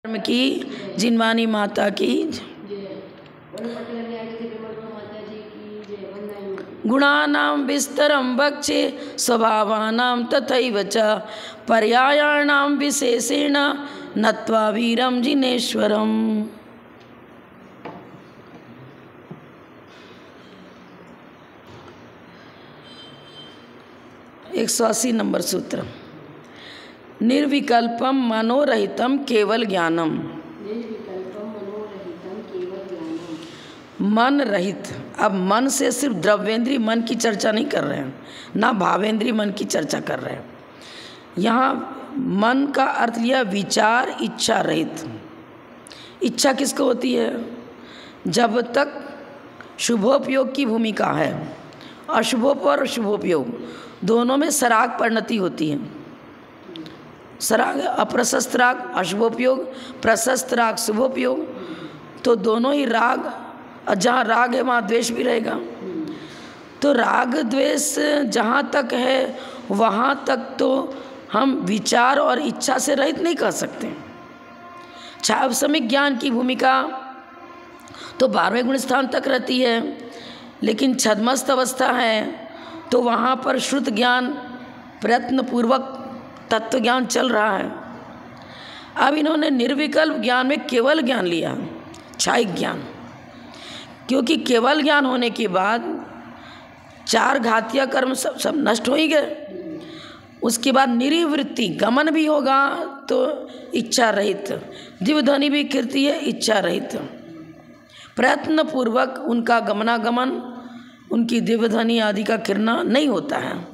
धर्म की जिनवानी माता की गुणानां विस्तरं वक्षे स्वभावानां तथैव च पर्यायाणां विशेषेण नत्वा वीरं जिनेश्वरम्। 180 नंबर सूत्र। निर्विकल्पम मनोरहितम केवल ज्ञानम। मन रहित, अब मन से सिर्फ द्रव्येंद्रीय मन की चर्चा नहीं कर रहे हैं, ना भावेंद्रीय मन की चर्चा कर रहे हैं। यहाँ मन का अर्थ लिया विचार इच्छा रहित। इच्छा किसको होती है? जब तक शुभोपयोग की भूमिका है, अशुभोप और शुभोपयोग दोनों में सराग परिणति होती है। सराग अप्रशस्त राग अशुभोपयोग, प्रशस्त राग शुभोपयोग, तो दोनों ही राग, जहाँ राग है वहाँ द्वेष भी रहेगा। तो राग द्वेष जहाँ तक है वहाँ तक तो हम विचार और इच्छा से रहित नहीं कर सकते। छावसमिक ज्ञान की भूमिका तो 12वें गुण स्थान तक रहती है, लेकिन छद्मस्त अवस्था है तो वहाँ पर श्रुत ज्ञान प्रयत्नपूर्वक तत्व ज्ञान चल रहा है। अब इन्होंने निर्विकल्प ज्ञान में केवल ज्ञान लिया, क्षायिक ज्ञान, क्योंकि केवल ज्ञान होने के बाद 4 घातीय कर्म सब नष्ट हो ही गए। उसके बाद निरीवृत्ति गमन भी होगा तो इच्छा रहित, दिव्यध्वनि भी कीर्ति है इच्छा रहित, प्रयत्नपूर्वक उनका गमनागमन, उनकी दिव्यध्वनि आदि का किरणा नहीं होता है।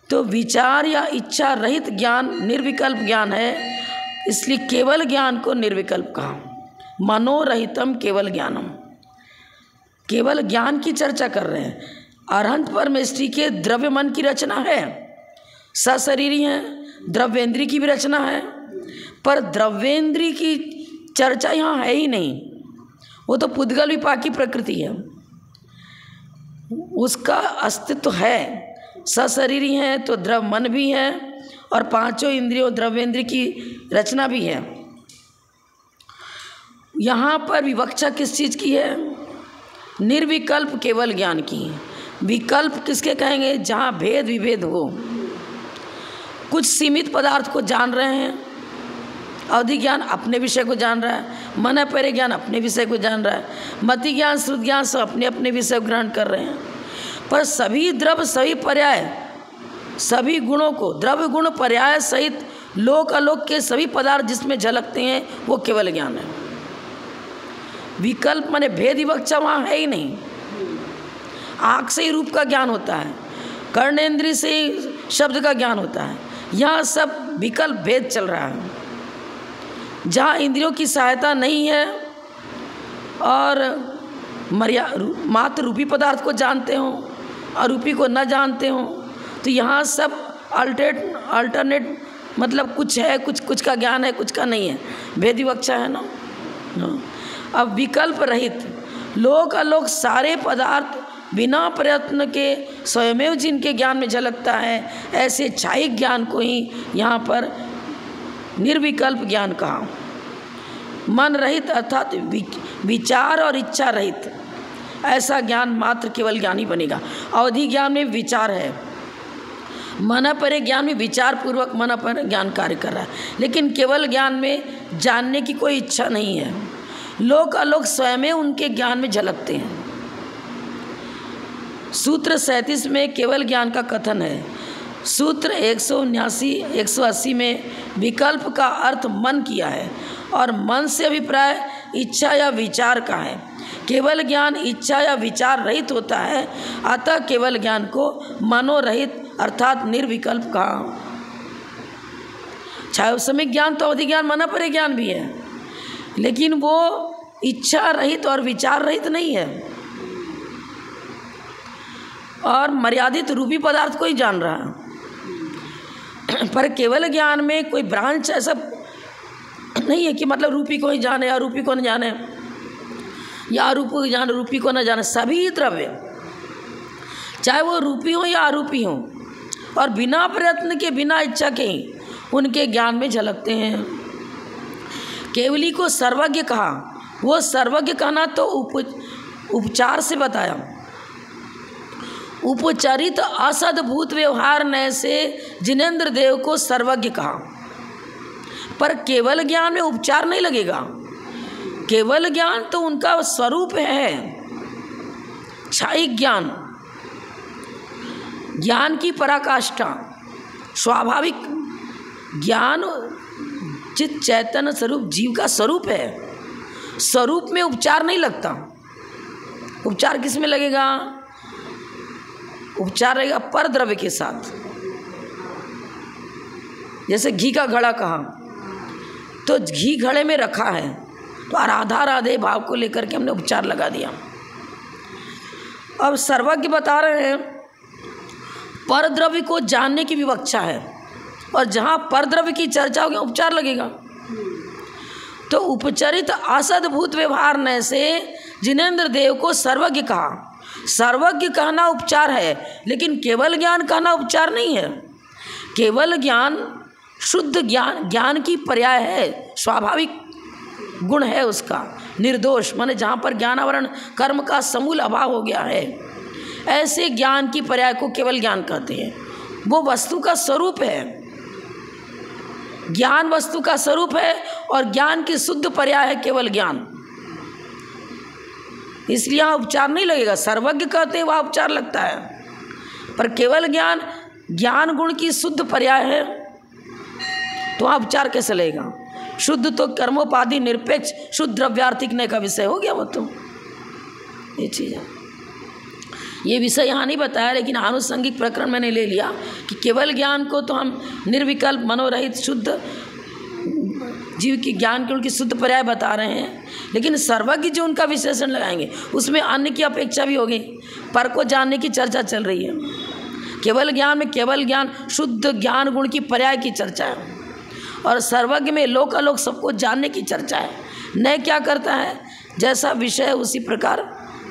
तो विचार या इच्छा रहित ज्ञान निर्विकल्प ज्ञान है, इसलिए केवल ज्ञान को निर्विकल्प कहा। मनोरहितम केवल ज्ञानम, केवल ज्ञान की चर्चा कर रहे हैं। अरहंत परमेष्टि के द्रव्य मन की रचना है, सशरीरी हैं, द्रव्येंद्री की भी रचना है, पर द्रव्येंद्री की चर्चा यहाँ है ही नहीं। वो तो पुद्गल विपाक की प्रकृति है, उसका अस्तित्व है। सशरीरी है तो द्रव मन भी है और 5 इंद्रियों द्रव्येंद्र की रचना भी है। यहाँ पर विवक्षा किस चीज़ की है? निर्विकल्प केवल ज्ञान की। विकल्प किसके कहेंगे? जहाँ भेद विभेद हो। कुछ सीमित पदार्थ को जान रहे हैं, अवधि ज्ञान अपने विषय को जान रहा है, मन परे ज्ञान अपने विषय को जान रहा है, मति ज्ञान श्रुत ज्ञान सब अपने अपने विषय ग्रहण कर रहे हैं। पर सभी द्रव्य सभी पर्याय सभी गुणों को द्रव्य गुण पर्याय सहित लोक अलोक के सभी पदार्थ जिसमें झलकते हैं वो केवल ज्ञान है। विकल्प माने भेद विवक्षा वहाँ है ही नहीं। आँख से ही रूप का ज्ञान होता है, कर्णेंद्रिय से ही शब्द का ज्ञान होता है। यहाँ सब विकल्प भेद चल रहा है। जहाँ इंद्रियों की सहायता नहीं है और मात्र रूपी पदार्थ को जानते हो और रूपी को न जानते हो, तो यहाँ सब अल्टरनेट मतलब कुछ है, कुछ का ज्ञान है, कुछ का नहीं है, भेद विवक्षा है ना। अब विकल्प रहित लोक अलोक सारे पदार्थ बिना प्रयत्न के स्वयमेव जिनके ज्ञान में झलकता है, ऐसे क्षायिक ज्ञान को ही यहाँ पर निर्विकल्प ज्ञान कहा। मन रहित अर्थात विचार और इच्छा रहित ऐसा ज्ञान मात्र केवल ज्ञान ही बनेगा। अवधि ज्ञान में विचार है, मन परे ज्ञान में विचार पूर्वक मन पर ज्ञान कार्य कर रहा है, लेकिन केवल ज्ञान में जानने की कोई इच्छा नहीं है। लोक अलोक स्वयं उनके ज्ञान में झलकते हैं। सूत्र 37 में केवल ज्ञान का कथन है। सूत्र 180 में विकल्प का अर्थ मन किया है और मन से अभिप्राय इच्छा या विचार का है। केवल ज्ञान इच्छा या विचार रहित होता है, अतः केवल ज्ञान को मनोरहित अर्थात निर्विकल्प कहा। छायोसमिक ज्ञान तो अवधि ज्ञान मन परे ज्ञान भी है, लेकिन वो इच्छा रहित और विचार रहित नहीं है और मर्यादित रूपी पदार्थ को ही जान रहा है। पर केवल ज्ञान में कोई ब्रांच ऐसा नहीं है कि मतलब रूपी को ही जाने या रूपी को न जाने या अरूपी को जाने रूपी को न जाने। सभी द्रव्य चाहे वो रूपी हो या अरूपी हो और बिना प्रयत्न के बिना इच्छा के ही उनके ज्ञान में झलकते हैं। केवली को सर्वज्ञ कहा, वो सर्वज्ञ कहना तो उपचार से बताया। उपचरित असद्भुत व्यवहार नय से जिनेंद्र देव को सर्वज्ञ कहा। पर केवल ज्ञान में उपचार नहीं लगेगा। केवल ज्ञान तो उनका स्वरूप है, क्षयिक ज्ञान, ज्ञान की पराकाष्ठा, स्वाभाविक ज्ञान चित चैतन्य स्वरूप जीव का स्वरूप है। स्वरूप में उपचार नहीं लगता। उपचार किस में लगेगा? उपचार रहेगा पर द्रव्य के साथ। जैसे घी का घड़ा कहा, तो घी घड़े में रखा है तो आराधा राधे भाव को लेकर के हमने उपचार लगा दिया। अब सर्वज्ञ बता रहे हैं पर द्रव्य को जानने की विवक्षा है, और जहाँ पर द्रव्य की चर्चा होगी उपचार लगेगा। तो उपचरित असद्भुत व्यवहार ने से जिनेंद्र देव को सर्वज्ञ कहा। सर्वज्ञ कहना उपचार है, लेकिन केवल ज्ञान कहना उपचार नहीं है। केवल ज्ञान शुद्ध ज्ञान, ज्ञान की पर्याय है, स्वाभाविक गुण है उसका, निर्दोष, माने जहाँ पर ज्ञानावरण कर्म का समूल अभाव हो गया है, ऐसे ज्ञान की पर्याय को केवल ज्ञान कहते हैं। वो वस्तु का स्वरूप है, ज्ञान वस्तु का स्वरूप है, और ज्ञान की शुद्ध पर्याय है केवल ज्ञान। इसलिए यहाँ उपचार नहीं लगेगा। सर्वज्ञ कहते हैं वहाँ उपचार लगता है, पर केवल ज्ञान, ज्ञान गुण की शुद्ध पर्याय है, तो वहाँ उपचार कैसे लगेगा? शुद्ध तो कर्मोपाधि निरपेक्ष शुद्ध द्रव्यार्थिक ने का विषय हो गया वो तो। ये चीज़ है, ये विषय यहाँ नहीं बताया, लेकिन आनुषंगिक प्रकरण मैंने ले लिया कि केवल ज्ञान को तो हम निर्विकल्प मनोरहित शुद्ध जीव की ज्ञान के उनकी शुद्ध पर्याय बता रहे हैं, लेकिन सर्वज्ञ जो उनका विशेषण लगाएंगे उसमें अन्य की अपेक्षा भी होगी। पर को जानने की चर्चा चल रही है। केवल ज्ञान में केवल ज्ञान शुद्ध ज्ञान गुण की पर्याय की चर्चा है, और सर्वज्ञ में लोक अलोक सबको जानने की चर्चा है। नय क्या करता है? जैसा विषय उसी प्रकार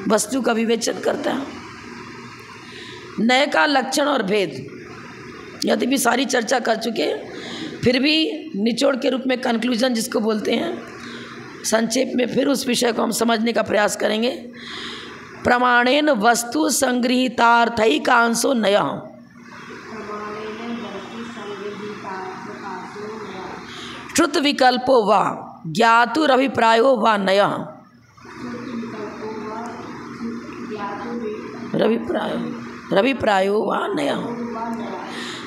वस्तु का विवेचन करता है। नय का लक्षण और भेद यदि भी सारी चर्चा कर चुके हैं, फिर भी निचोड़ के रूप में कंक्लूजन जिसको बोलते हैं, संक्षेप में फिर उस विषय को हम समझने का प्रयास करेंगे। प्रमाणेन वस्तु संगृहीतार्थैकांशो नयः, श्रुत विकल्पो वा ज्ञातुरभिप्रायो वा नयः, रभिप्रायो वा नयः,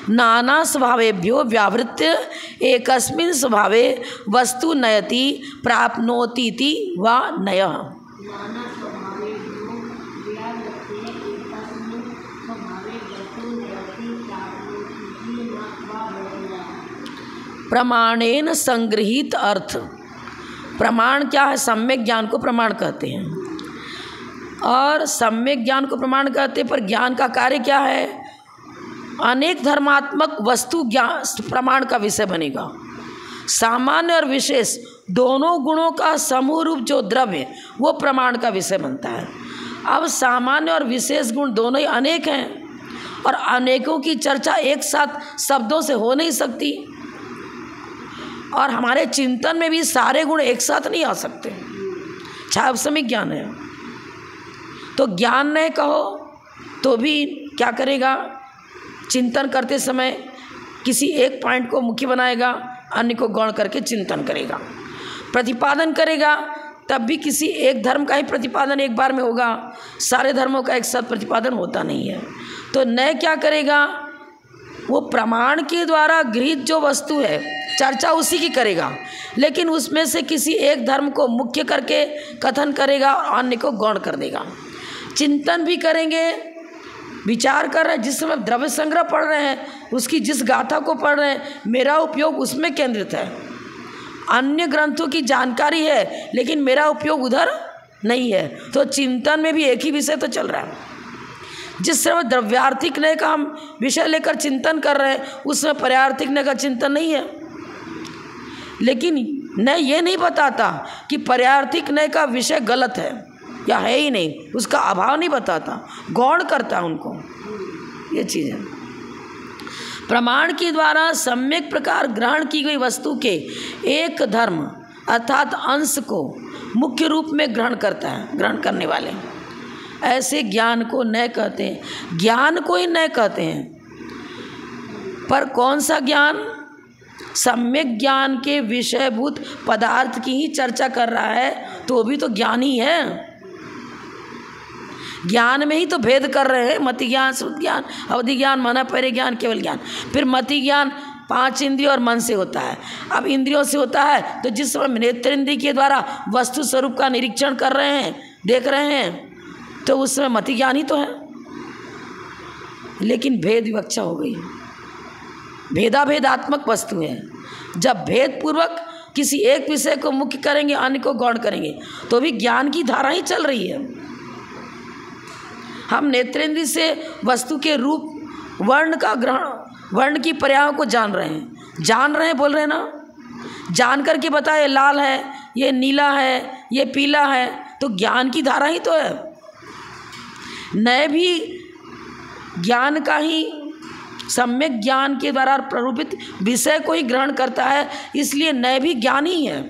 नाना स्वभावेभ्यो व्यावृत्य एकस्मिन् स्वभावे वस्तु नयति प्राप्नोतीति वा नयः। प्रमाणेन संगृहीत अर्थ, प्रमाण क्या है? सम्यक ज्ञान को प्रमाण कहते हैं, और सम्यक ज्ञान को प्रमाण कहते हैं, पर ज्ञान का कार्य क्या है? अनेक धर्मात्मक वस्तु ज्ञान प्रमाण का विषय बनेगा। सामान्य और विशेष दोनों गुणों का समूह रूप जो द्रव्य वो प्रमाण का विषय बनता है। अब सामान्य और विशेष गुण दोनों ही अनेक हैं, और अनेकों की चर्चा एक साथ शब्दों से हो नहीं सकती, और हमारे चिंतन में भी सारे गुण एक साथ नहीं आ सकते। छायासमिक ज्ञान है, तो ज्ञान नहीं कहो तो भी क्या करेगा? चिंतन करते समय किसी एक पॉइंट को मुख्य बनाएगा, अन्य को गौण करके चिंतन करेगा। प्रतिपादन करेगा तब भी किसी एक धर्म का ही प्रतिपादन एक बार में होगा, सारे धर्मों का एक साथ प्रतिपादन होता नहीं है। तो नय क्या करेगा? वो प्रमाण के द्वारा गृहीत जो वस्तु है चर्चा उसी की करेगा, लेकिन उसमें से किसी एक धर्म को मुख्य करके कथन करेगा और अन्य को गौण कर देगा। चिंतन भी करेंगे, विचार कर रहे हैं, जिस समय द्रव्य संग्रह पढ़ रहे हैं उसकी जिस गाथा को पढ़ रहे हैं मेरा उपयोग उसमें केंद्रित है। अन्य ग्रंथों की जानकारी है लेकिन मेरा उपयोग उधर नहीं है, तो चिंतन में भी एक ही विषय तो चल रहा है। जिस समय द्रव्यार्थिक नय का हम विषय लेकर चिंतन कर रहे हैं उसमें पर्यार्थिक नय का चिंतन नहीं है, लेकिन नय ये नहीं बताता कि पर्यार्थिक नय का विषय गलत है या है ही नहीं, उसका अभाव नहीं बताता, गौण करता है उनको। ये चीज़ है। प्रमाण के द्वारा सम्यक प्रकार ग्रहण की गई वस्तु के एक धर्म अर्थात अंश को मुख्य रूप में ग्रहण करता है, ग्रहण करने वाले, ऐसे ज्ञान को नय कहते हैं। ज्ञान को ही नय कहते हैं। पर कौन सा ज्ञान? सम्यक ज्ञान के विषयभूत पदार्थ की ही चर्चा कर रहा है, तो भी तो ज्ञान ही है। ज्ञान में ही तो भेद कर रहे हैं, मति ज्ञान, श्रुत ज्ञान, अवधि ज्ञान, मन परे ज्ञान, केवल ज्ञान। फिर मति ज्ञान 5 इंद्रियों और मन से होता है। अब इंद्रियों से होता है तो जिस समय नेत्र इंद्रिय के द्वारा वस्तु स्वरूप का निरीक्षण कर रहे हैं, देख रहे हैं, तो उस समय मति ज्ञान ही तो है। लेकिन भेद विवक्षा हो गई, भेदाभेदात्मक वस्तु है। जब भेद पूर्वक किसी एक विषय को मुख्य करेंगे, अन्य को गौण करेंगे, तो भी ज्ञान की धारा ही चल रही है। हम नेत्रेंद्रिय से वस्तु के रूप, वर्ण का ग्रहण, वर्ण की पर्यायों को जान रहे हैं, बोल रहे हैं ना, जान करके बताए ये लाल है, ये नीला है, ये पीला है, तो ज्ञान की धारा ही तो है। नए भी ज्ञान का ही, सम्यक ज्ञान के द्वारा प्ररूपित विषय को ही ग्रहण करता है, इसलिए नए भी ज्ञान ही है।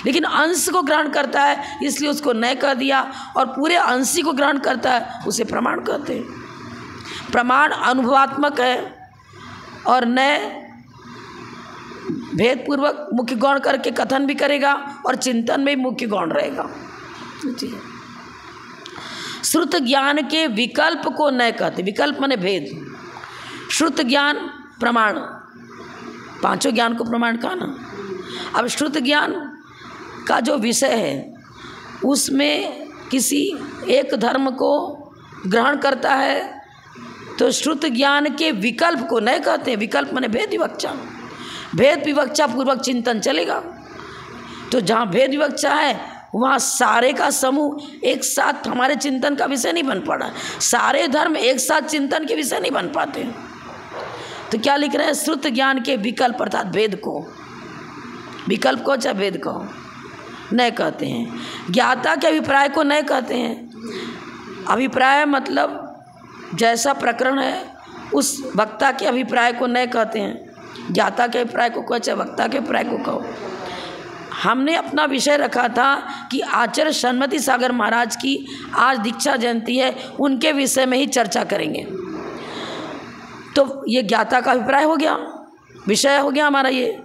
लेकिन अंश को ग्रहण करता है, इसलिए उसको नय कह दिया, और पूरे अंश को ग्रहण करता है, उसे प्रमाण कहते हैं। प्रमाण अनुभवात्मक है और नय भेदपूर्वक मुख्य गौण करके कथन भी करेगा और चिंतन में मुख्य गौण रहेगा। श्रुत ज्ञान के विकल्प को नय कहते। विकल्प माने भेद। श्रुत ज्ञान प्रमाण, पांचों ज्ञान को प्रमाण कहा ना। अब श्रुत ज्ञान का जो विषय है उसमें किसी एक धर्म को ग्रहण करता है, तो श्रुत ज्ञान के विकल्प को नय कहते हैं। विकल्प माने भेद विवक्षा। भेद विवक्षा पूर्वक चिंतन चलेगा। तो जहाँ भेद विवक्षा है वहाँ सारे का समूह एक साथ हमारे चिंतन का विषय नहीं बन पड़ा। सारे धर्म एक साथ चिंतन के विषय नहीं बन पाते। तो क्या लिख रहे हैं? श्रुत ज्ञान के विकल्प अर्थात भेद को, विकल्प को चाहे भेद को नय कहते हैं। ज्ञाता के अभिप्राय को नय कहते हैं। अभिप्राय मतलब जैसा प्रकरण है उस वक्ता के अभिप्राय को नय कहते हैं। ज्ञाता के अभिप्राय को कहो चाहे वक्ता के अभिप्राय को कहो। हमने अपना विषय रखा था कि आचार्य सन्मति सागर महाराज की आज दीक्षा जयंती है, उनके विषय में ही चर्चा करेंगे। तो ये ज्ञाता का अभिप्राय हो गया, विषय हो गया हमारा ये।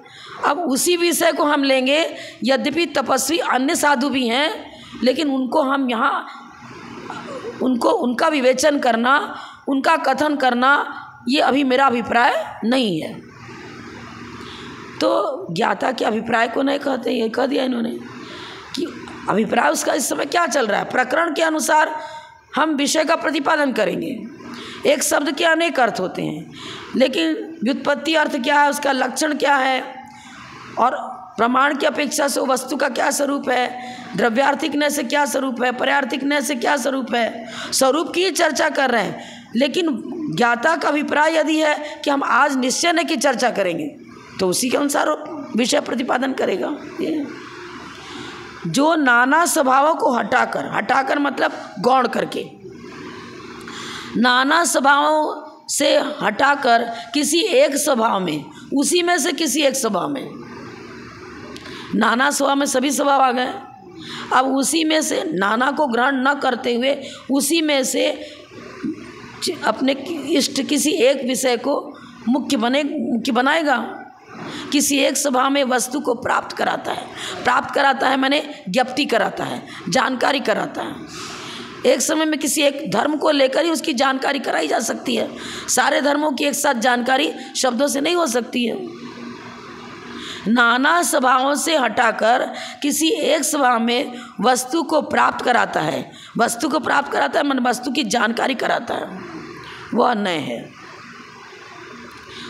अब उसी विषय को हम लेंगे। यद्यपि तपस्वी अन्य साधु भी हैं, लेकिन उनको हम यहाँ उनका विवेचन करना, उनका कथन करना, ये अभी मेरा अभिप्राय नहीं है। तो ज्ञाता के अभिप्राय को नहीं कहते। ये कह दिया इन्होंने कि अभिप्राय उसका इस समय क्या चल रहा है, प्रकरण के अनुसार हम विषय का प्रतिपादन करेंगे। एक शब्द के अनेक अर्थ होते हैं, लेकिन व्युत्पत्ति अर्थ क्या है, उसका लक्षण क्या है, और प्रमाण की अपेक्षा से वस्तु का क्या स्वरूप है, द्रव्यार्थिक नय से क्या स्वरूप है, पर्यार्थिक नय से क्या स्वरूप है, स्वरूप की चर्चा कर रहे हैं। लेकिन ज्ञाता का अभिप्राय यदि है कि हम आज निश्चय नय की चर्चा करेंगे, तो उसी के अनुसार विषय प्रतिपादन करेगा। ये जो नाना स्वभावों को हटाकर मतलब गौण करके, नाना स्वभावों से हटाकर किसी एक स्वभाव में, उसी में से किसी एक स्वभाव में, नाना स्वभाव में सभी स्वभाव आ गए। अब उसी में से नाना को ग्रहण न करते हुए उसी में से अपने इष्ट किसी एक विषय को मुख्य बनाएगा। किसी एक स्वभाव में वस्तु को प्राप्त कराता है माने ज्ञप्ति कराता है, जानकारी कराता है। एक समय में किसी एक धर्म को लेकर ही उसकी जानकारी कराई जा सकती है। सारे धर्मों की एक साथ जानकारी शब्दों से नहीं हो सकती है। नाना स्वभावों से हटाकर किसी एक स्वभाव में वस्तु को प्राप्त कराता है। वस्तु को प्राप्त कराता है मन वस्तु की जानकारी कराता है, वह नय है।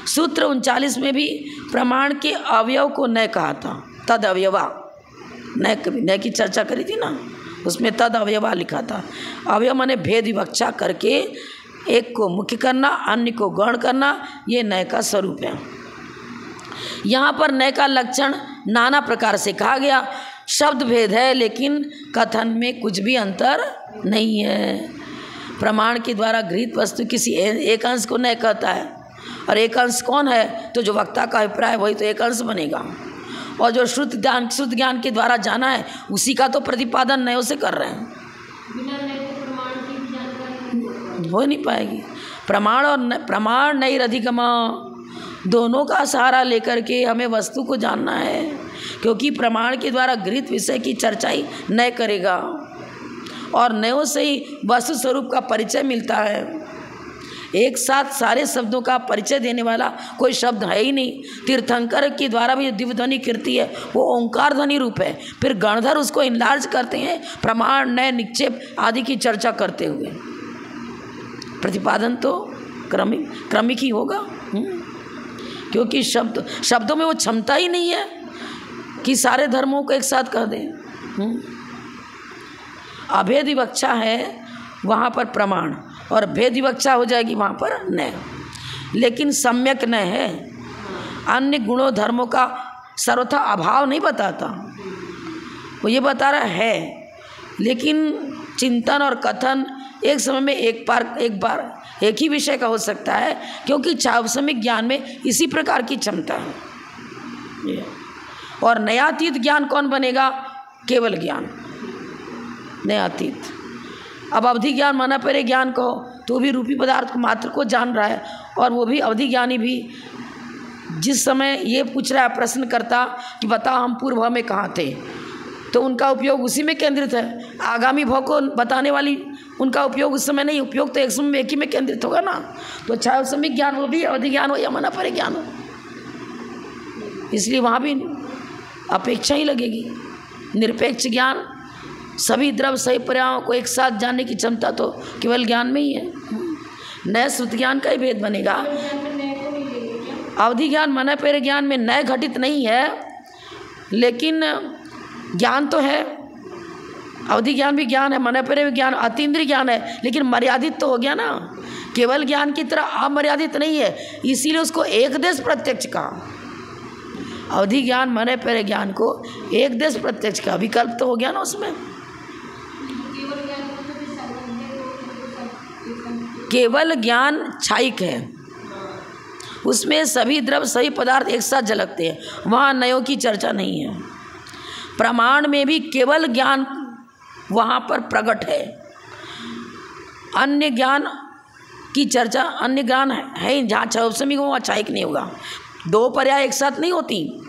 सूत्र 39 में भी प्रमाण के अवयव को नय कहा था। तद अवयवा, नय की चर्चा करी थी ना, उसमें तद अवयवा लिखा था। अवयव माने भेद विवक्षा करके एक को मुख्य करना, अन्य को गौण करना, ये नय का स्वरूप है। यहाँ पर नय का लक्षण नाना प्रकार से कहा गया। शब्द भेद है, लेकिन कथन में कुछ भी अंतर नहीं है। प्रमाण के द्वारा गृहीत वस्तु किसी एक अंश को नय कहता है, और एक अंश कौन है, तो जो वक्ता का अभिप्राय वही तो एक अंश बनेगा। और जो शुद्ध ज्ञान के द्वारा जाना है उसी का तो प्रतिपादन नयों से कर रहे हैं। बिना नए के प्रमाण की जानकारी हो नहीं पाएगी। प्रमाण नहीं अधिगमा, दोनों का सहारा लेकर के हमें वस्तु को जानना है, क्योंकि प्रमाण के द्वारा गृहीत विषय की चर्चा ही नय करेगा और नयों से ही वस्तु स्वरूप का परिचय मिलता है। एक साथ सारे शब्दों का परिचय देने वाला कोई शब्द है ही नहीं। तीर्थंकर के द्वारा भी दिव्य ध्वनि कीर्ति है वो ओंकार ध्वनि रूप है। फिर गणधर उसको इनलार्ज करते हैं प्रमाण नय निक्षेप आदि की चर्चा करते हुए। प्रतिपादन तो क्रमिक ही होगा, क्योंकि शब्दों में वो क्षमता ही नहीं है कि सारे धर्मों को एक साथ कह दें। अभेद विवक्षा है वहाँ पर प्रमाण और भेद विवक्षा हो जाएगी वहाँ पर नय, लेकिन सम्यक नय है। अन्य गुणों धर्मों का सर्वथा अभाव नहीं बताता, वो ये बता रहा है, लेकिन चिंतन और कथन एक समय में एक बार एक ही विषय का हो सकता है, क्योंकि छावसमिक ज्ञान में इसी प्रकार की क्षमता है। और नयातीत ज्ञान कौन बनेगा? केवल ज्ञान, नयातीत। अब अवधि ज्ञान माना पहले ज्ञान को, तो भी रूपी पदार्थ मात्र को जान रहा है, और वो भी अवधि ज्ञानी भी जिस समय ये पूछ रहा है प्रश्न करता कि बताओ हम पूर्व भाव में कहाँ थे, तो उनका उपयोग उसी में केंद्रित है। आगामी भाव को बताने वाली उनका उपयोग उस समय नहीं, उपयोग तो एक समय में एक ही में केंद्रित होगा ना। तो छावसमिक ज्ञान हो भी अवधि ज्ञान हो या माना परे ज्ञान हो, इसलिए वहाँ भी अपेक्षा ही लगेगी। निरपेक्ष ज्ञान सभी द्रव्य सही पर्यायों को एक साथ जानने की क्षमता तो केवल ज्ञान में ही है। नए श्रुति ज्ञान का ही भेद बनेगा। अवधि ज्ञान माना पहले ज्ञान में नए घटित नहीं है, लेकिन ज्ञान तो है। अवधि ज्ञान भी ज्ञान है, माना पहले ज्ञान अतीन्द्रिय ज्ञान है, लेकिन मर्यादित तो हो गया ना, केवल ज्ञान की तरह अमर्यादित नहीं है, इसीलिए उसको एक देश प्रत्यक्ष कहा। अवधि ज्ञान माने पहले ज्ञान को एक देश प्रत्यक्ष का विकल्प तो हो गया ना उसमें। केवल ज्ञान छायिक है, उसमें सभी द्रव्य सभी पदार्थ एक साथ झलकते हैं, वहाँ नयों की चर्चा नहीं है। प्रमाण में भी केवल ज्ञान वहाँ पर प्रकट है, अन्य ज्ञान की चर्चा, अन्य ज्ञान है जहाँ छायोपसमिक हो वहाँ छायिक नहीं होगा। दो पर्याय एक साथ नहीं होती।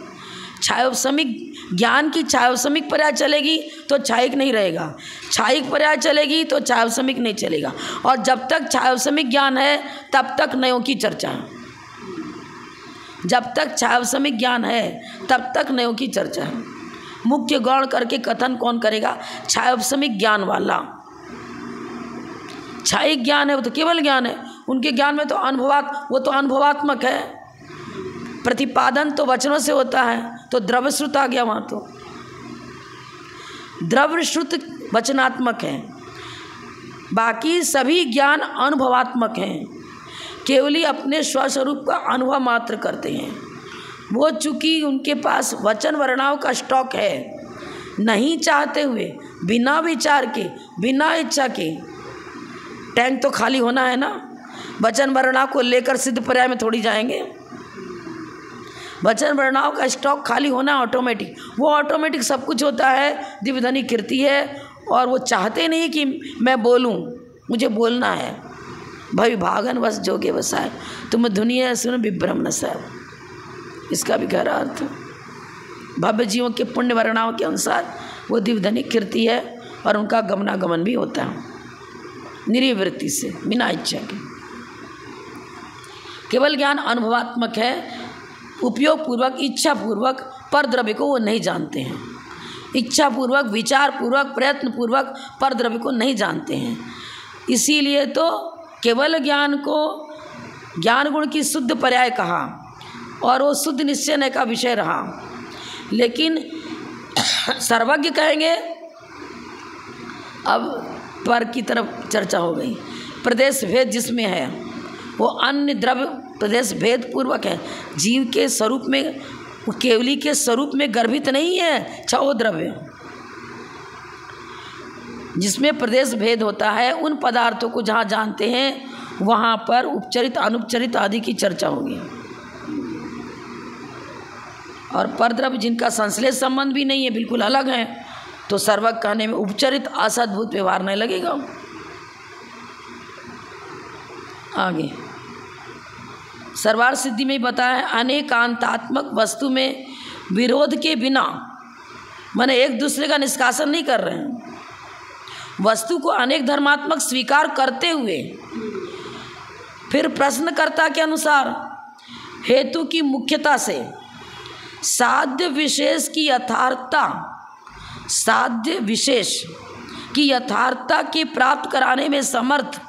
छायोपसमिक ज्ञान की छायोपसमिक पर्याय चलेगी तो छायिक नहीं रहेगा, छायिक पर्याय चलेगी तो छायोपसमिक नहीं चलेगा। और जब तक छायोपसमिक ज्ञान है तब तक नयों की चर्चा है। जब तक छायोपसमिक ज्ञान है तब तक नयों की चर्चा है। मुख्य गौण करके कथन कौन करेगा? छायोपसमिक ज्ञान वाला। छायिक ज्ञान है वो तो केवल ज्ञान है, उनके ज्ञान में तो वो तो अनुभवात्मक है। प्रतिपादन तो वचनों से होता है, तो द्रव्य श्रुत आ गया वहाँ। तो द्रव्य श्रुत वचनात्मक है, बाकी सभी ज्ञान अनुभवात्मक हैं, केवल ही अपने स्वस्वरूप का अनुभव मात्र करते हैं। वो चूँकि उनके पास वचन वर्णाओं का स्टॉक है, नहीं चाहते हुए बिना विचार के बिना इच्छा के, टैंक तो खाली होना है ना। वचन वर्णाओं को लेकर सिद्ध पर्याय में थोड़ी जाएंगे। वचन वर्णाओं का स्टॉक खाली होना ऑटोमेटिक, वो ऑटोमेटिक सब कुछ होता है, दिव्य ध्वनि कीर्ति है। और वो चाहते नहीं कि मैं बोलूं, मुझे बोलना है। भाई भागन बस जोगे बसाए, तुम दुनिया सुन विभ्रम न साहब। इसका भी गहरा अर्थ भव्य जीवों के पुण्य वर्णाओं के अनुसार वो दिव्य ध्वनि कीर्ति है, और उनका गमनागमन भी होता है निरीवृत्ति से, बिना इच्छा के। केवल ज्ञान अनुभवात्मक है, उपयोग पूर्वक इच्छा पूर्वक पर द्रव्य को वो नहीं जानते हैं। इच्छा पूर्वक विचार पूर्वक प्रयत्न पूर्वक पर द्रव्य को नहीं जानते हैं। इसीलिए तो केवल ज्ञान को ज्ञान गुण की शुद्ध पर्याय कहा, और वो शुद्ध निश्चय का विषय रहा। लेकिन सर्वज्ञ कहेंगे, अब पर की तरफ चर्चा हो गई। प्रदेश भेद जिसमें है वो अन्य द्रव्य प्रदेश भेद पूर्वक है, जीव के स्वरूप में, केवली के स्वरूप में गर्भित नहीं है छह द्रव्य। जिसमें प्रदेश भेद होता है, उन पदार्थों को जहाँ जानते हैं वहाँ पर उपचरित अनुपचरित आदि की चर्चा होगी। और परद्रव्य जिनका संश्लेष संबंध भी नहीं है, बिल्कुल अलग है, तो सर्वज्ञ कहने में उपचरित असद्भुत व्यवहार नहीं लगेगा। आगे सर्वार्थ सिद्धि में बताया अनेकांतात्मक वस्तु में विरोध के बिना, माने एक दूसरे का निष्कासन नहीं कर रहे हैं, वस्तु को अनेक धर्मात्मक स्वीकार करते हुए फिर प्रश्नकर्ता के अनुसार हेतु की मुख्यता से साध्य विशेष की यथार्थता की प्राप्त कराने में समर्थ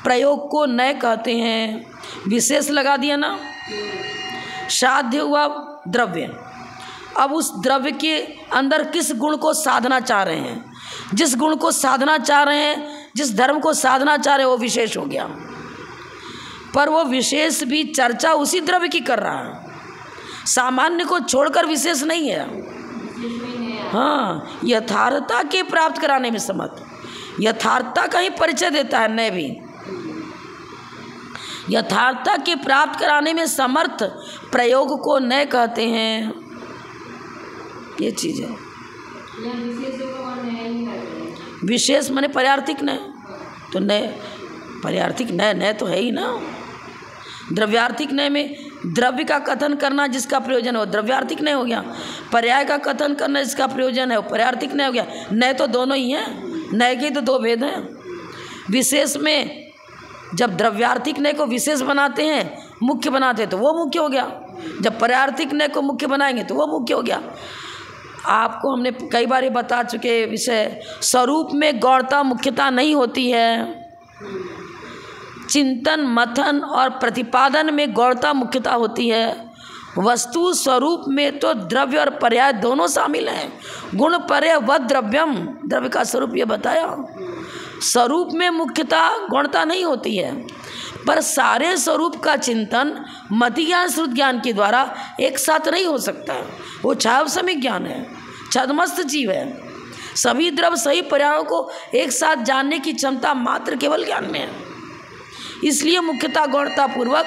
प्रयोग को नय कहते हैं। विशेष लगा दिया ना, साध्य हुआ द्रव्य। अब उस द्रव्य के अंदर किस गुण को साधना चाह रहे हैं, जिस गुण को साधना चाह रहे हैं, जिस धर्म को साधना चाह रहे हैं, वो विशेष हो गया। पर वो विशेष भी चर्चा उसी द्रव्य की कर रहा है, सामान्य को छोड़कर विशेष नहीं है। हाँ, यथार्थता के प्राप्त कराने में समर्थ, यथार्थता का ही परिचय देता है नय भी। यथार्थता के प्राप्त कराने में समर्थ प्रयोग को नय कहते हैं। ये चीज है। विशेष माने पर्यार्थिक नय, तो नय पर्यार्थिक नय नय तो है ही ना। द्रव्यार्थिक नय में द्रव्य का कथन करना जिसका प्रयोजन है वो द्रव्यार्थिक नय हो गया, पर्याय का कथन करना जिसका प्रयोजन है वो पर्यार्थिक नय हो गया। नय तो दोनों ही हैं, नय के तो दो भेद हैं। विशेष में जब द्रव्यार्थिक नय को विशेष बनाते हैं, मुख्य बनाते हैं, तो वो मुख्य हो गया। जब पर्यार्थिक नय को मुख्य बनाएंगे तो वो मुख्य हो गया। आपको हमने कई बार ये बता चुके विषय, स्वरूप में गौणता मुख्यता नहीं होती है, चिंतन मनन और प्रतिपादन में गौणता मुख्यता होती है। वस्तु स्वरूप में तो द्रव्य और पर्याय दोनों शामिल हैं। गुण पर्याय व द्रव्यम, द्रव्य का स्वरूप ये बताया। स्वरूप में मुख्यता गौणता नहीं होती है, पर सारे स्वरूप का चिंतन मति ज्ञान श्रुत ज्ञान के द्वारा एक साथ नहीं हो सकता है। वो छावसमिक ज्ञान है, छद्मस्त जीव है। सभी द्रव्य सही पर्यायों को एक साथ जानने की क्षमता मात्र केवल ज्ञान में है। इसलिए मुख्यता गौणता पूर्वक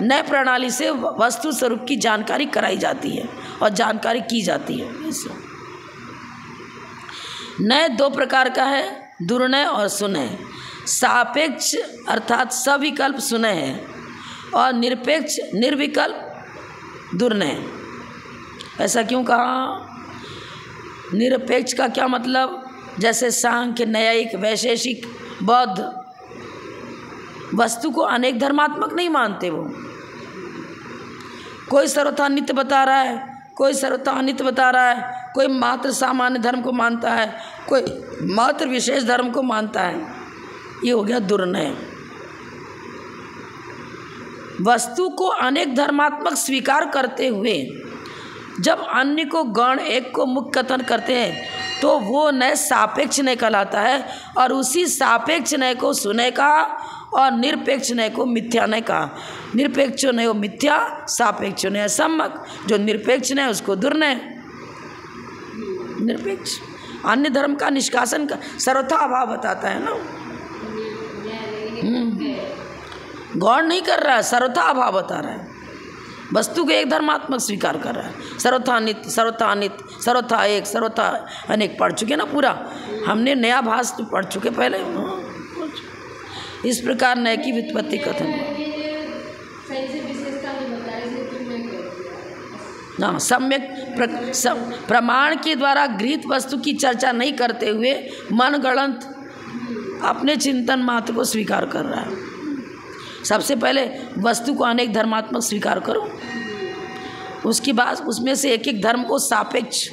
नय प्रणाली से वस्तु स्वरूप की जानकारी कराई जाती है और जानकारी की जाती है। नय दो प्रकार का है, दुर्नय और सुनय। सापेक्ष अर्थात सविकल्प सुनय है और निरपेक्ष निर्विकल्प दुर्नय। ऐसा क्यों कहा? निरपेक्ष का क्या मतलब? जैसे सांख्य, न्यायिक, वैशेषिक, बौद्ध वस्तु को अनेक धर्मात्मक नहीं मानते। वो कोई सर्वथा नित्य बता रहा है, कोई सर्वथा अनित्य बता रहा है, कोई मात्र सामान्य धर्म को मानता है, कोई मात्र विशेष धर्म को मानता है। ये हो गया दुर्नय। वस्तु को अनेक धर्मात्मक स्वीकार करते हुए जब अन्य को गौण, एक को मुख्य कथन करते हैं, तो वो नय सापेक्ष नय कहलाता है। और उसी सापेक्ष नय को सुनय कहा और निरपेक्ष नय को मिथ्या नय कहा। निरपेक्ष नय वो मिथ्या, सापेक्ष नय सम्यक। जो निरपेक्ष नय उसको दुर्नय। निरपेक्ष अन्य धर्म का निष्कासन का सर्वथा अभाव बताता है ना। गौण नहीं कर रहा है, सर्वथा अभाव बता रहा है। वस्तु को एक धर्मात्मक स्वीकार कर रहा है। सर्वथा नित्य, सर्वथा अनित्य, सर्वथा एक, सर्वथा अनेक पढ़ चुके ना पूरा। हमने नया भाष तो पढ़ चुके पहले। इस प्रकार नय की व्युत्पत्ति कथन। हाँ, सम्यक प्रमाण के द्वारा गृहीत वस्तु की चर्चा नहीं करते हुए मनगढ़ंत अपने चिंतन मात्र को स्वीकार कर रहा है। सबसे पहले वस्तु को अनेक धर्मात्मक स्वीकार करो, उसके बाद उसमें से एक एक धर्म को सापेक्ष,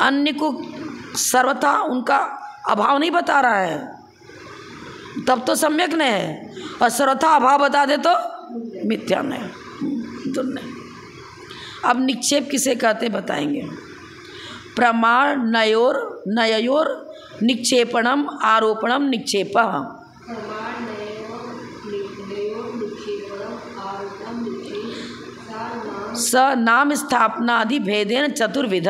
अन्य को सर्वथा उनका अभाव नहीं बता रहा है, तब तो सम्यक नहीं है। और सर्वथा अभाव बता दे तो मिथ्या नहीं, दुर्नय। अब निक्षेप किसे कहते बताएंगे। प्रमाण नयोर निक्षेपणम आरोपणम निक्षेपः। स नाम स्थापनादि भेदेन चतुर्विध।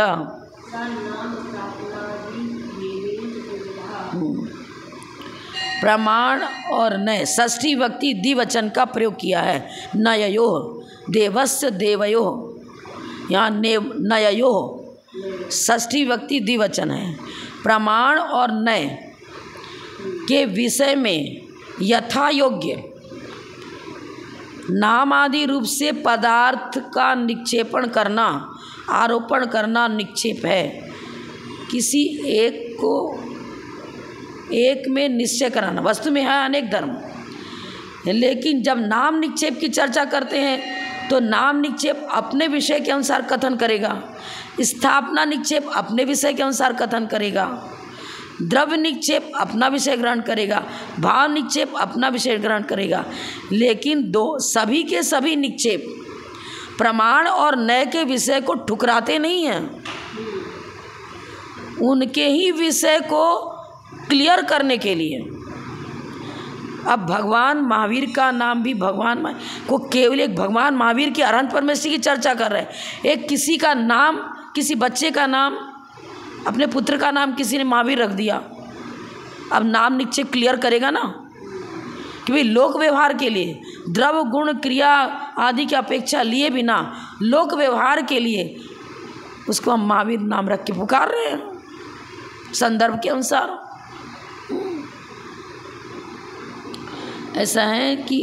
प्रमाण और नय षष्ठी विभक्ति द्विवचन का प्रयोग किया है। नययोः देवस्य देवयोः यहाँ नयो षष्ठी विभक्ति द्विवचन है। प्रमाण और नय के विषय में यथा योग्य नाम आदि रूप से पदार्थ का निक्षेपण करना, आरोपण करना निक्षेप है। किसी एक में निश्चय कराना। वस्तु में है अनेक धर्म, लेकिन जब नाम निक्षेप की चर्चा करते हैं तो नाम निक्षेप अपने विषय के अनुसार कथन करेगा, स्थापना निक्षेप अपने विषय के अनुसार कथन करेगा, द्रव्य निक्षेप अपना विषय ग्रहण करेगा, भाव निक्षेप अपना विषय ग्रहण करेगा। लेकिन सभी के सभी निक्षेप प्रमाण और नय के विषय को ठुकराते नहीं हैं, उनके ही विषय को क्लियर करने के लिए। अब भगवान महावीर का नाम भी भगवान को केवल एक भगवान महावीर के अरहंत परमेश्वर की चर्चा कर रहे हैं। एक किसी का नाम, किसी बच्चे का नाम, अपने पुत्र का नाम किसी ने महावीर रख दिया, अब नाम निक्षेप क्लियर करेगा ना कि भाई लोक व्यवहार के लिए, द्रव्य गुण क्रिया आदि की अपेक्षा लिए बिना लोक व्यवहार के लिए उसको हम महावीर नाम रख के पुकार रहे हैं संदर्भ के अनुसार। ऐसा है कि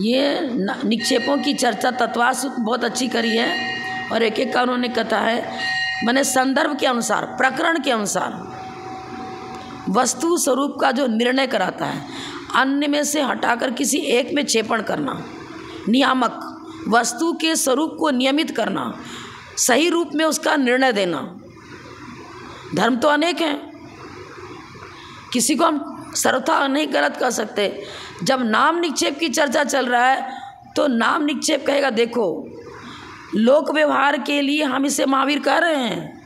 ये निक्षेपों की चर्चा तत्वार्थ बहुत अच्छी करी है और एक एक का उन्होंने कथा है, मैंने संदर्भ के अनुसार, प्रकरण के अनुसार वस्तु स्वरूप का जो निर्णय कराता है, अन्य में से हटाकर किसी एक में क्षेपण करना, नियामक वस्तु के स्वरूप को नियमित करना, सही रूप में उसका निर्णय देना। धर्म तो अनेक हैं, किसी को हम सर्वथा नहीं गलत कर सकते। जब नाम निक्षेप की चर्चा चल रहा है तो नाम निक्षेप कहेगा देखो लोक व्यवहार के लिए हम इसे महावीर कह रहे हैं,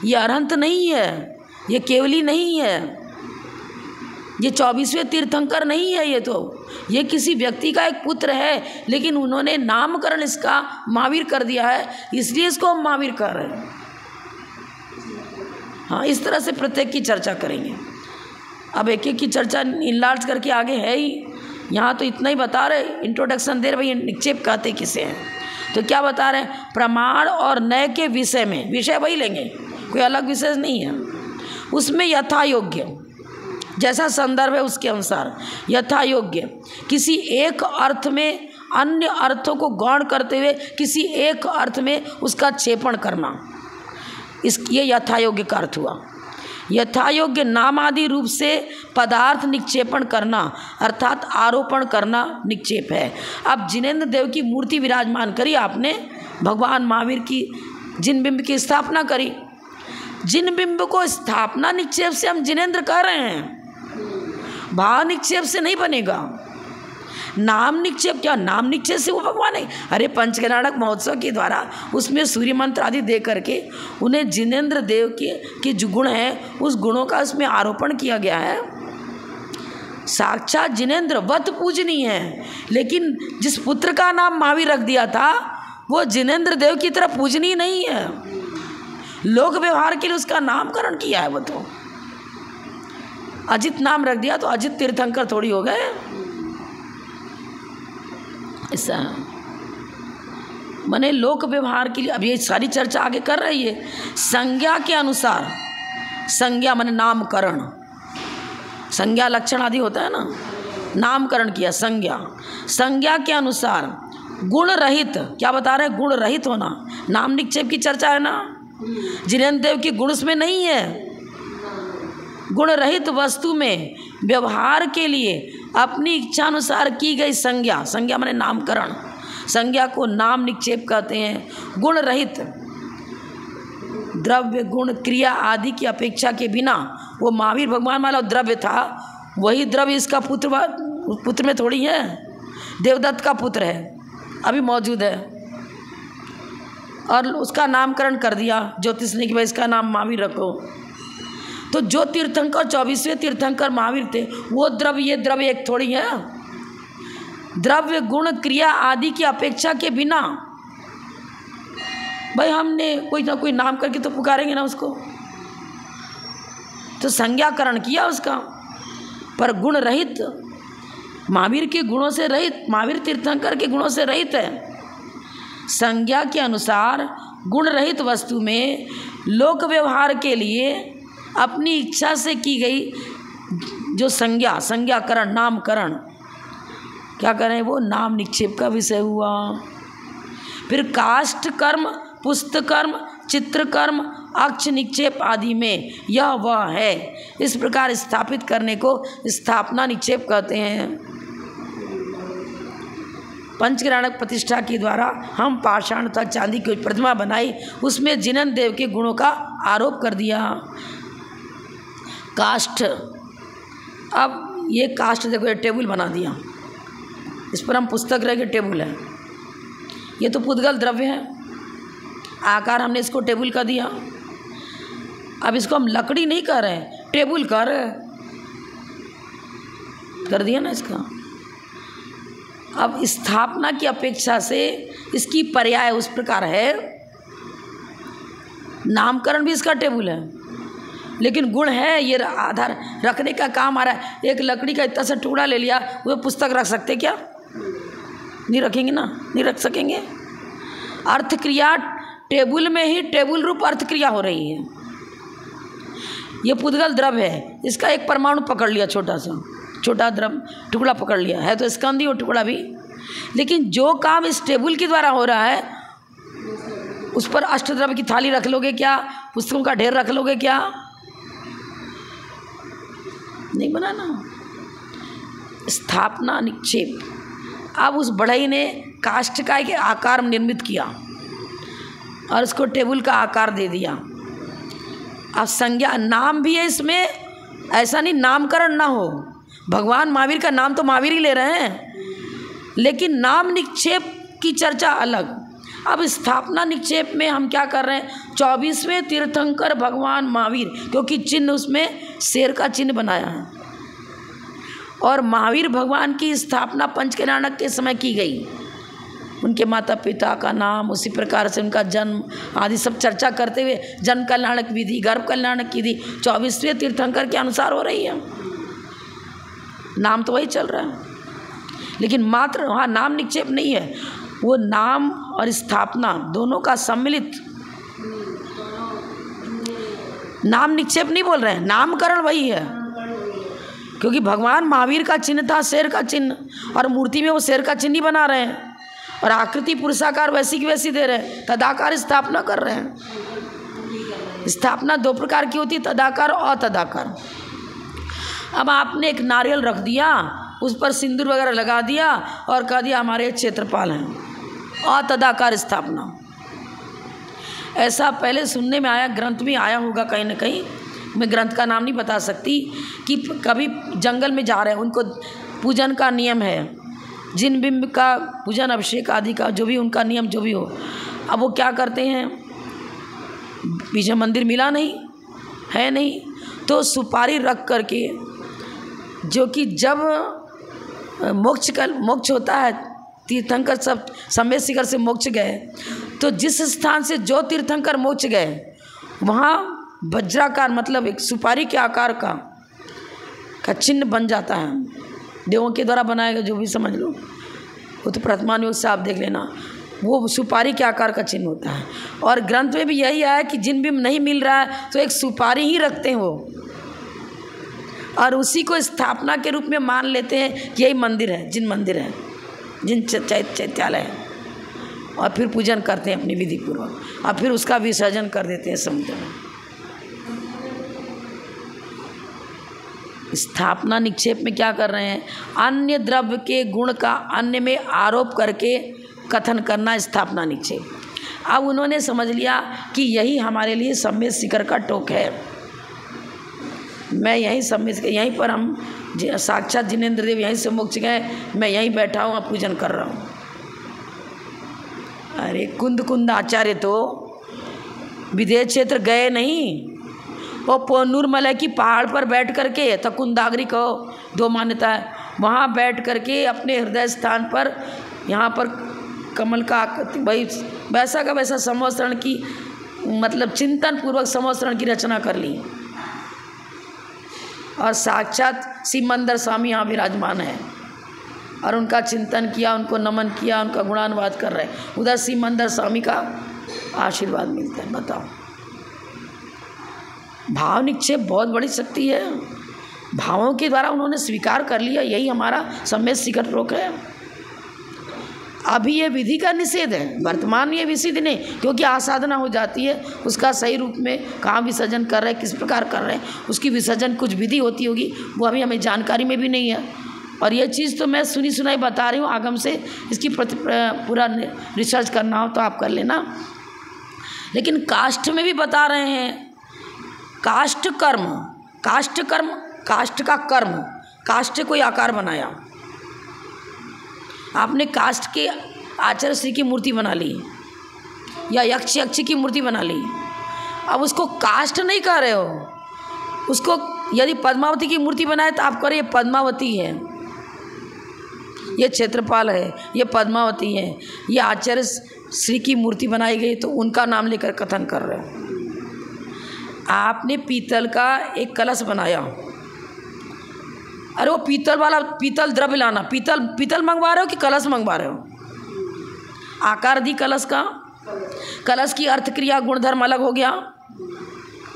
ये अरहंत नहीं है, ये केवली नहीं है, ये 24वें तीर्थंकर नहीं है, ये किसी व्यक्ति का एक पुत्र है, लेकिन उन्होंने नामकरण इसका महावीर कर दिया है, इसलिए इसको हम महावीर कर रहे हैं। हाँ, इस तरह से प्रत्येक की चर्चा करेंगे। अब एक एक की चर्चा इनलार्ज करके आगे है ही, यहाँ तो इतना ही बता रहे, इंट्रोडक्शन दे रहे भाई निक्षेप कहते किसे हैं। तो क्या बता रहे हैं, प्रमाण और नय के विषय में, विषय वही लेंगे, कोई अलग विषय नहीं है, उसमें यथा योग्य जैसा संदर्भ है उसके अनुसार यथा योग्य किसी एक अर्थ में अन्य अर्थों को गौण करते हुए किसी एक अर्थ में उसका क्षेपण करना, ये यथा योग्य का अर्थ हुआ। यथा योग्य नाम आदि रूप से पदार्थ निक्षेपण करना अर्थात आरोपण करना निक्षेप है। अब जिनेंद्र देव की मूर्ति विराजमान करी आपने, भगवान महावीर की जिन बिंब की स्थापना करी, जिन बिंब को स्थापना निक्षेप से हम जिनेंद्र कह रहे हैं, भाव निक्षेप से नहीं बनेगा। नाम निक्षेप, क्या नाम निक्षेप से वो भगवान है? अरे पंचकर्णाटक महोत्सव के द्वारा उसमें सूर्य मंत्र आदि दे करके उन्हें जिनेंद्र देव के जो गुण हैं उस गुणों का उसमें आरोपण किया गया है। साक्षात जिनेंद्र वत पूजनीय है, लेकिन जिस पुत्र का नाम महावीर रख दिया था वो जिनेंद्र देव की तरह पूजनीय नहीं है, लोक व्यवहार के लिए उसका नामकरण किया है। वो तो अजित नाम रख दिया तो अजित तीर्थंकर थोड़ी हो गए। ऐसा माने लोक व्यवहार के लिए, अब ये सारी चर्चा आगे कर रही है। संज्ञा के अनुसार, संज्ञा माने नामकरण, संज्ञा लक्षण आदि होता है ना, नामकरण किया संज्ञा, संज्ञा के अनुसार गुण रहित, क्या बता रहे हैं, गुण रहित होना, नाम निक्षेप की चर्चा है ना, जिनेंद्र देव की गुण उसमें नहीं है। गुण रहित वस्तु में व्यवहार के लिए अपनी इच्छानुसार की गई संज्ञा, संज्ञा माने नामकरण, संज्ञा को नाम निक्षेप कहते हैं। गुण रहित द्रव्य गुण क्रिया आदि की अपेक्षा के बिना, वो महावीर भगवान वाला द्रव्य था, वही द्रव्य इसका पुत्र में थोड़ी है, देवदत्त का पुत्र है, अभी मौजूद है, और उसका नामकरण कर दिया ज्योतिष ने कि भाई इसका नाम महावीर रखो। तो जो तीर्थंकर 24वें तीर्थंकर महावीर थे, वो द्रव्य ये द्रव्य एक थोड़ी है। द्रव्य गुण क्रिया आदि की अपेक्षा के बिना भाई हमने कोई ना कोई नाम करके तो पुकारेंगे ना उसको, तो संज्ञाकरण किया उसका, पर गुण रहित, महावीर के गुणों से रहित, महावीर तीर्थंकर के गुणों से रहित है। संज्ञा के अनुसार गुण रहित वस्तु में लोक व्यवहार के लिए अपनी इच्छा से की गई जो संज्ञाकरण, नामकरण, क्या करें, वो नाम निक्षेप का विषय हुआ। फिर काष्ठ कर्म, पुस्तक कर्म, चित्रकर्म, अक्ष निक्षेप आदि में यह वह है, इस प्रकार स्थापित करने को स्थापना निक्षेप कहते हैं। पंचग्राणक प्रतिष्ठा के द्वारा हम पाषाण तथा चांदी की प्रतिमा बनाई, उसमें जिनन देव के गुणों का आरोप कर दिया। काष्ठ, अब ये काष्ठ देखो, ये टेबल बना दिया, इस पर हम पुस्तक रह के टेबल है, ये तो पुद्गल द्रव्य है, आकार हमने इसको टेबल का दिया। अब इसको हम लकड़ी नहीं कर रहे हैं, टेबल कर दिया ना इसका। अब स्थापना की अपेक्षा से इसकी पर्याय उस प्रकार है, नामकरण भी इसका टेबल है, लेकिन गुण है ये आधार रखने का काम आ रहा है। एक लकड़ी का इतना सा टुकड़ा ले लिया, वो पुस्तक रख सकते क्या? नहीं रखेंगे ना, नहीं रख सकेंगे। अर्थ क्रिया टेबल में ही टेबल रूप अर्थ क्रिया हो रही है। ये पुद्गल द्रव्य है, इसका एक परमाणु पकड़ लिया, छोटा द्रव्य टुकड़ा पकड़ लिया है, तो स्कंदी और टुकड़ा भी, लेकिन जो काम इस टेबल के द्वारा हो रहा है उस पर अष्टद्रव्य की थाली रख लोगे क्या? पुस्तकों का ढेर रख लोगे क्या? नहीं बनाना। स्थापना निक्षेप। अब उस बढ़ई ने काष्ठ का एक आकार निर्मित किया और उसको टेबल का आकार दे दिया। अब संज्ञा, नाम भी है इसमें, ऐसा नहीं नामकरण ना हो, भगवान महावीर का नाम तो महावीर ही ले रहे हैं, लेकिन नाम निक्षेप की चर्चा अलग। अब स्थापना निक्षेप में हम क्या कर रहे हैं? 24वें तीर्थंकर भगवान महावीर, क्योंकि चिन्ह उसमें शेर का चिन्ह बनाया है, और महावीर भगवान की स्थापना पंचकल्याणक के समय की गई। उनके माता पिता का नाम, उसी प्रकार से उनका जन्म आदि सब चर्चा करते हुए जन्म कल्याणक विधि, गर्भ कल्याणक विधि 24वें तीर्थंकर के अनुसार हो रही है। नाम तो वही चल रहा है, लेकिन मात्र वहाँ नाम निक्षेप नहीं है, वो नाम और स्थापना दोनों का सम्मिलित। नाम निक्षेप नहीं बोल रहे हैं, नामकरण वही है, क्योंकि भगवान महावीर का चिन्ह था शेर का चिन्ह, और मूर्ति में वो शेर का चिन्ह ही बना रहे हैं, और आकृति पुरुषाकार वैसी की वैसी दे रहे हैं, तदाकार स्थापना कर रहे हैं। स्थापना दो प्रकार की होती है, तदाकार और अतदाकार। अब आपने एक नारियल रख दिया, उस पर सिंदूर वगैरह लगा दिया और कह दिया हमारे क्षेत्रपाल हैं, अतदाकार स्थापना। ऐसा पहले सुनने में आया, ग्रंथ में आया होगा कहीं ना कहीं, मैं ग्रंथ का नाम नहीं बता सकती, कि कभी जंगल में जा रहे हैं, उनको पूजन का नियम है, जिन बिंब का पूजन, अभिषेक आदि का जो भी उनका नियम जो भी हो। अब वो क्या करते हैं, पीछे मंदिर मिला नहीं है, नहीं तो सुपारी रख करके, जो कि जब मोक्ष होता है, तीर्थंकर सब समेत शिखर से मोक्ष गए, तो जिस स्थान से जो तीर्थंकर मोक्ष गए वहाँ वज्राकार, मतलब एक सुपारी के आकार का चिन्ह बन जाता है, देवों के द्वारा बनाएगा, जो भी समझ लो, वो तो प्रथमान योग से आप देख लेना, वो सुपारी के आकार का चिन्ह होता है। और ग्रंथ में भी यही आया कि जिन भी नहीं मिल रहा है तो एक सुपारी ही रखते हैं वो, और उसी को स्थापना के रूप में मान लेते हैं कि यही मंदिर है, जिन चैत्यालय है, और फिर पूजन करते हैं अपनी विधि पूर्वक, और फिर उसका विसर्जन कर देते हैं समुद्र में। स्थापना निक्षेप में क्या कर रहे हैं? अन्य द्रव्य के गुण का अन्य में आरोप करके कथन करना स्थापना निक्षेप। अब उन्होंने समझ लिया कि यही हमारे लिए सम्यक शिखर का टोक है, मैं यहीं सम्यक, यहीं पर हम साक्षात जिनेंद्र देव यहीं से मोक्ष गए, मैं यहीं बैठा हूँ, पूजन कर रहा हूँ। अरे कुंद आचार्य तो विदेश क्षेत्र गए नहीं, वो पोन्नूर मलय की पहाड़ पर बैठ करके, तो कुंदागरी को दो मान्यता है, वहाँ बैठ करके अपने हृदय स्थान पर, यहाँ पर कमल का आकृति, भाई वैसा का वैसा संवत्सरण की, मतलब चिंतन पूर्वक संवत्सरण की रचना कर ली, और साक्षात शिव मंदिर स्वामी यहाँ विराजमान है। और उनका चिंतन किया, उनको नमन किया, उनका गुणानुवाद कर रहे हैं। उधर सिमंदर स्वामी का आशीर्वाद मिलता है। बताओ, भाव निक्षेप बहुत बड़ी शक्ति है। भावों के द्वारा उन्होंने स्वीकार कर लिया, यही हमारा सम्यक शिखर रोक है। अभी ये विधि का निषेध है, वर्तमान ये विषिध नहीं, क्योंकि आसाधना हो जाती है, उसका सही रूप में कहाँ विसर्जन कर रहे हैं, किस प्रकार कर रहे हैं, उसकी विसर्जन कुछ विधि होती होगी, वो अभी हमें जानकारी में भी नहीं है। और ये चीज़ तो मैं सुनी सुनाई बता रही हूँ आगम से, इसकी पूरा रिसर्च करना हो तो आप कर लेना। लेकिन काष्ठ में भी बता रहे हैं, काष्ठ कर्म, काष्ठ कर्म, काष्ठ का कर्म, काष्ठ कोई आकार बनाया, आपने काष्ठ के आचार्य श्री की मूर्ति बना ली या यक्ष यक्षी की मूर्ति बना ली, अब उसको काष्ठ नहीं कह रहे हो, उसको यदि पद्मावती की मूर्ति बनाए तो आप कह रहे ये पद्मावती है, ये क्षेत्रपाल है, ये पद्मावती है, ये आचार्य श्री की मूर्ति बनाई गई तो उनका नाम लेकर कथन कर रहे हो। आपने पीतल का एक कलश बनाया, अरे वो पीतल वाला पीतल द्रव्य लाना, पीतल मंगवा रहे हो कि कलश मंगवा रहे हो? आकार दी कलश का, कलश की अर्थ क्रिया गुणधर्म अलग हो गया,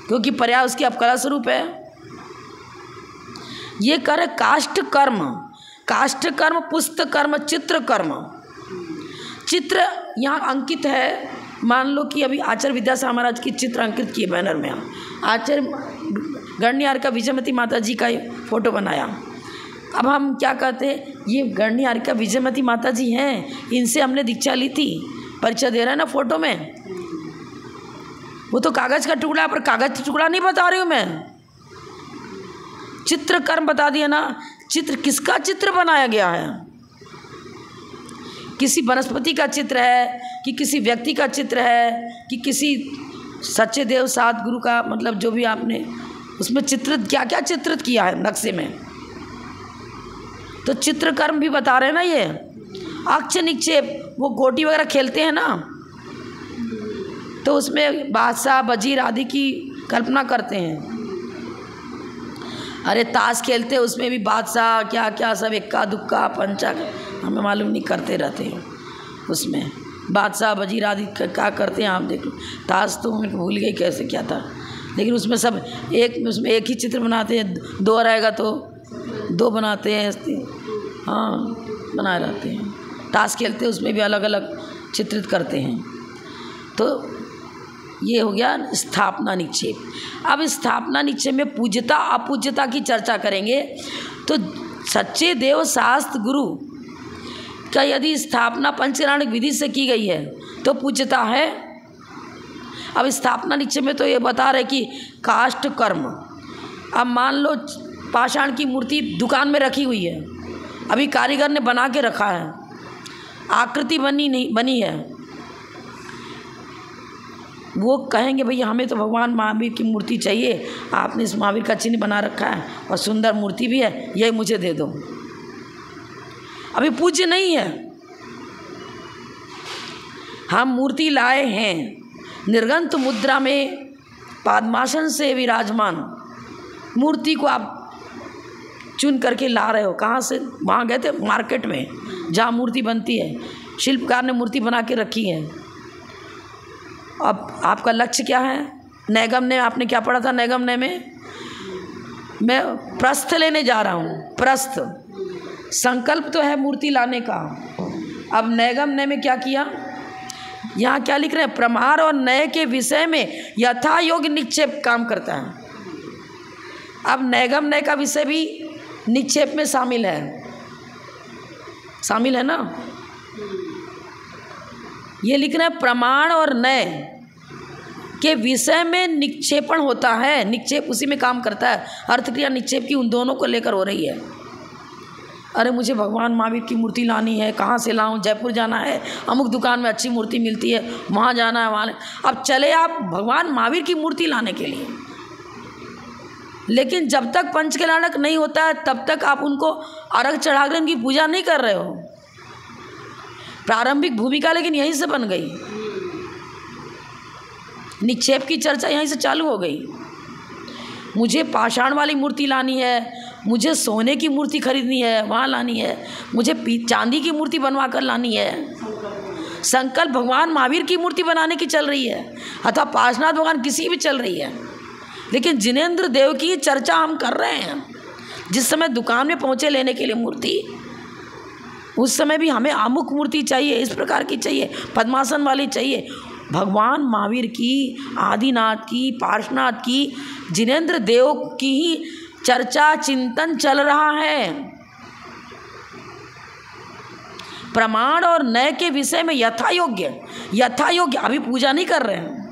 क्योंकि पर्याय उसकी अब कलश रूप है। ये कर काष्ठ कर्म, काष्ठ कर्म, पुस्तक कर्म, चित्र कर्म। चित्र यहाँ अंकित है, मान लो कि अभी आचार्य विद्यासागर महाराज की चित्र अंकित किए बैनर में, आचार्य गणनियार का विजयमती माता जी का फोटो बनाया। अब हम क्या कहते हैं, ये गणनियार का विजयमती माता जी हैं, इनसे हमने दीक्षा ली थी, परिचय दे रहा है ना फोटो में, वो तो कागज़ का टुकड़ा, पर कागज़ का टुकड़ा नहीं बता रही हूँ मैं, चित्र कर्म बता दिया ना। चित्र किसका चित्र बनाया गया है? किसी वनस्पति का चित्र है कि किसी व्यक्ति का चित्र है कि किसी सच्चे देव सात गुरु का, मतलब जो भी आपने उसमें चित्रित क्या क्या चित्रित किया है नक्शे में, तो चित्रकर्म भी बता रहे हैं ना। ये अक्ष निक्षेप, वो गोटी वगैरह खेलते हैं ना, तो उसमें बादशाह वजीर आदि की कल्पना करते हैं। अरे ताश खेलते हैं, उसमें भी बादशाह क्या क्या सब इक्का दुक्का पंचा, हमें मालूम नहीं, करते रहते हैं उसमें बादशाह वजीर आदि क्या करते हैं। आप देख लो, ताश तो मैं भूल गई कैसे क्या था, लेकिन उसमें सब उसमें एक ही चित्र बनाते हैं, दो रहेगा तो दो बनाते हैं, हाँ बनाए रहते हैं। ताश खेलते हैं, उसमें भी अलग अलग चित्रित करते हैं। तो ये हो गया स्थापना निक्षेप। अब स्थापना निक्षेप में पूज्यता अपूज्यता की चर्चा करेंगे। तो सच्चे देव शास्त्र गुरु का यदि स्थापना पंचराणिक विधि से की गई है तो पूज्यता है। अब स्थापना निक्षेप में तो ये बता रहे कि काष्ठ कर्म, अब मान लो पाषाण की मूर्ति दुकान में रखी हुई है, अभी कारीगर ने बना के रखा है, आकृति बनी है, वो कहेंगे भैया हमें तो भगवान महावीर की मूर्ति चाहिए, आपने इस महावीर का चिन्ह बना रखा है और सुंदर मूर्ति भी है, यही मुझे दे दो। अभी पूज्य नहीं है, हम मूर्ति लाए हैं निर्गंत मुद्रा में पद्मासन से विराजमान, मूर्ति को आप चुन करके ला रहे हो। कहाँ से? वहाँ गए थे मार्केट में जहाँ मूर्ति बनती है, शिल्पकार ने मूर्ति बना के रखी है। अब आपका लक्ष्य क्या है? नैगम ने आपने क्या पढ़ा था? नैगम ने में मैं प्रस्थ लेने जा रहा हूँ। प्रस्थ संकल्प तो है मूर्ति लाने का। अब नैगम ने में क्या किया? यहाँ क्या लिख रहे हैं? प्रमाण और नए के विषय में यथा योग्य निक्षेप काम करता है। अब नैगम नए का विषय भी निक्षेप में शामिल है ना। ये लिख रहे हैं प्रमाण और नए के विषय में निक्षेपण होता है, निक्षेप उसी में काम करता है। अर्थ क्रिया निक्षेप की उन दोनों को लेकर हो रही है। अरे मुझे भगवान महावीर की मूर्ति लानी है, कहाँ से लाऊं? जयपुर जाना है, अमुक दुकान में अच्छी मूर्ति मिलती है, वहाँ जाना है, वहाँ। अब चले आप भगवान महावीर की मूर्ति लाने के लिए, लेकिन जब तक पंचकल्याणक नहीं होता है तब तक आप उनको अर्घ चढ़ाकर उनकी पूजा नहीं कर रहे हो। प्रारंभिक भूमिका लेकिन यहीं से बन गई, निक्षेप की चर्चा यहीं से चालू हो गई। मुझे पाषाण वाली मूर्ति लानी है, मुझे सोने की मूर्ति खरीदनी है, वहाँ लानी है, मुझे चांदी की मूर्ति बनवा कर लानी है। संकल्प भगवान महावीर की मूर्ति बनाने की चल रही है, अथवा पार्श्वनाथ भगवान किसी भी चल रही है, लेकिन जिनेंद्र देव की चर्चा हम कर रहे हैं। जिस समय दुकान में पहुँचे लेने के लिए मूर्ति, उस समय भी हमें अमुक मूर्ति चाहिए, इस प्रकार की चाहिए, पद्मासन वाली चाहिए। भगवान महावीर की, आदिनाथ की, पार्श्वनाथ की, जिनेंद्र देव की ही चर्चा चिंतन चल रहा है। प्रमाण और नय के विषय में यथा योग्य अभी पूजा नहीं कर रहे हैं,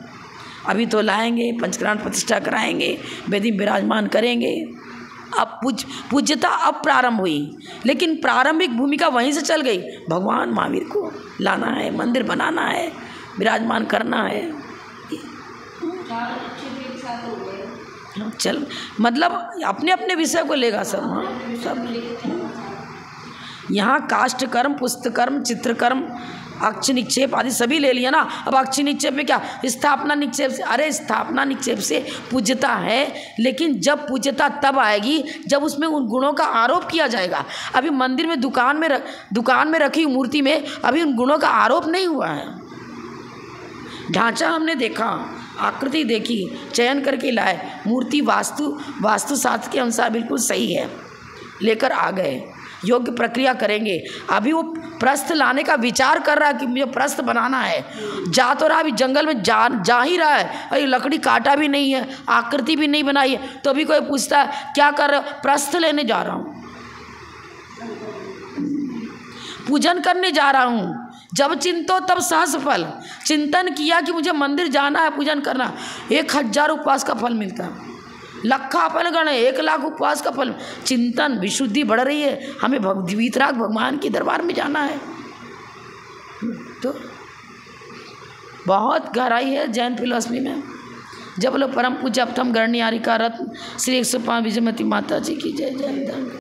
अभी तो लाएंगे, पंचक्रांत प्रतिष्ठा कराएंगे, वेदी विराजमान करेंगे। अब पूज्यता अब प्रारंभ हुई, लेकिन प्रारंभिक भूमिका वहीं से चल गई। भगवान महावीर को लाना है, मंदिर बनाना है, विराजमान करना है। चल मतलब अपने अपने विषय को लेगा सब। हाँ सब यहाँ काष्ठ कर्म, पुस्तक कर्म, चित्रकर्म, अक्ष निक्षेप आदि सभी ले लिया ना। अब अक्ष निक्षेप में क्या, स्थापना निक्षेप से, अरे स्थापना निक्षेप से पूज्यता है, लेकिन जब पूज्यता तब आएगी जब उसमें उन गुणों का आरोप किया जाएगा। अभी मंदिर में दुकान में रखी मूर्ति में अभी उन गुणों का आरोप नहीं हुआ है। ढांचा हमने देखा, आकृति देखी, चयन करके लाए, मूर्ति वास्तु शास्त्र के अनुसार बिल्कुल सही है, लेकर आ गए, योग्य प्रक्रिया करेंगे। अभी वो प्रस्थ लाने का विचार कर रहा है कि मुझे प्रस्थ बनाना है। जा तो रहा, अभी जंगल में जा ही रहा है, अरे लकड़ी काटा भी नहीं है, आकृति भी नहीं बनाई है, तो अभी कोई पूछता है क्या कर रहे हो, प्रस्थ लेने जा रहा हूँ, पूजन करने जा रहा हूँ। जब चिंतो तब सहस फल, चिंतन किया कि मुझे मंदिर जाना है, पूजन करना, 1000 उपवास का फल मिलता है, लखा फल गण 1 लाख उपवास का फल। चिंतन विशुद्धि बढ़ रही है, हमें वीतराग भगवान के दरबार में जाना है। तो बहुत गहराई है जैन फिलॉसफी में। जब लोग परम पूज्य अपथम गणनीयारिका रत्न श्री 105 विजयमती माता जी की जय। जय।